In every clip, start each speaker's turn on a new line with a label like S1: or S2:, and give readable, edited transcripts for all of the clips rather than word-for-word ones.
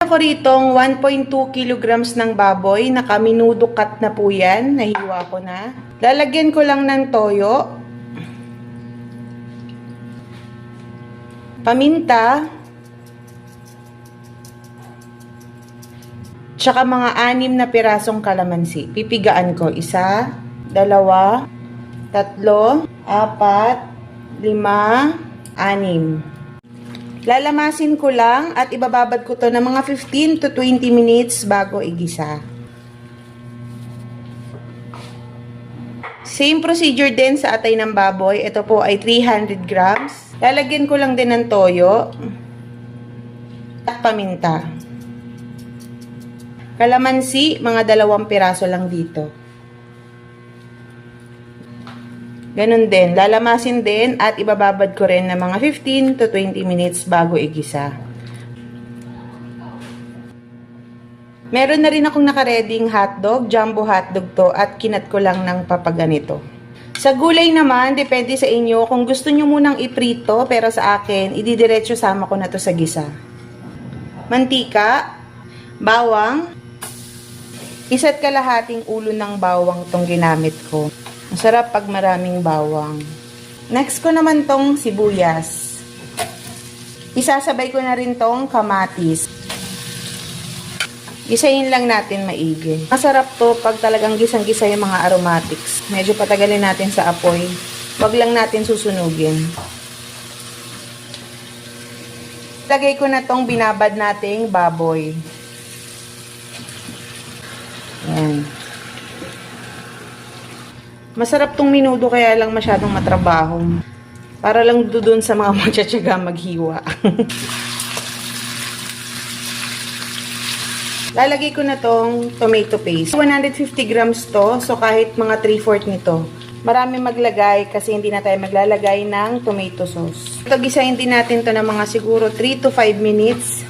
S1: Ako ritong 1.2 kilograms ng baboy. Nakaminudo cut na po yan. Nahiwa ko na. Lalagyan ko lang ng toyo. Paminta. Tsaka mga 6 na pirasong kalamansi. Pipigaan ko. 1, 2, 3, 4, 5, 6. Lalamasin ko lang at ibababad ko to ng mga 15 to 20 minutes bago igisa. Same procedure din sa atay ng baboy. Ito po ay 300 grams. Lalagyan ko lang din ng toyo at paminta. Kalamansi, mga 2 piraso lang dito. Ganun din, lalamasin din at ibababad ko rin ng mga 15 to 20 minutes bago igisa. Meron na rin akong nakareding hotdog, jumbo hotdog to at kinat ko lang ng papaganito. Sa gulay naman, depende sa inyo kung gusto nyo munang iprito, pero sa akin, ididiretso sama ko na to sa gisa. Mantika, bawang, 1 kalahating ulo ng bawang tong ginamit ko. Masarap pag maraming bawang. Next ko naman tong sibuyas. Isasabay ko na rin tong kamatis. Gisahin lang natin maigi. Masarap to pag talagang gisang-gisa yung mga aromatics. Medyo patagalin natin sa apoy. Wag lang natin susunugin. Lagay ko na tong binabad nating baboy. Ayan. Masarap tong minudo kaya lang masyadong matrabaho. Para lang doon sa mga magtsatsaga maghiwa. Lalagay ko na tong tomato paste. 150 grams to, so kahit mga 3/4 nito. Marami maglagay kasi hindi na tayo maglalagay ng tomato sauce. Ito, gisahin din natin to ng mga siguro 3 to 5 minutes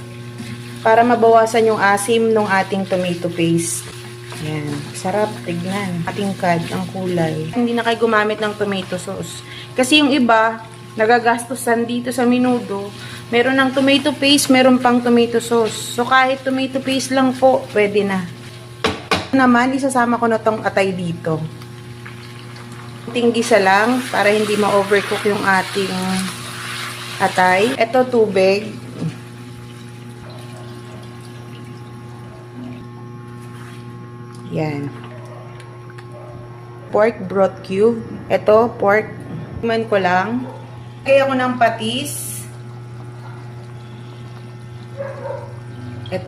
S1: para mabawasan yung asim ng ating tomato paste. Ayan, sarap tignan. Tingkad ang kulay. Hindi na kayo gumamit ng tomato sauce. Kasi yung iba, nagagastusan dito sa minudo. Meron ng tomato paste, meron pang tomato sauce. So kahit tomato paste lang po, pwede na. Naman, isasama ko na tong atay dito. Tinggisa lang para hindi ma-overcook yung ating atay. Ito tubig. Yan. Pork broth cube. Ito, pork. Timan ko lang. Lagay ako ng patis.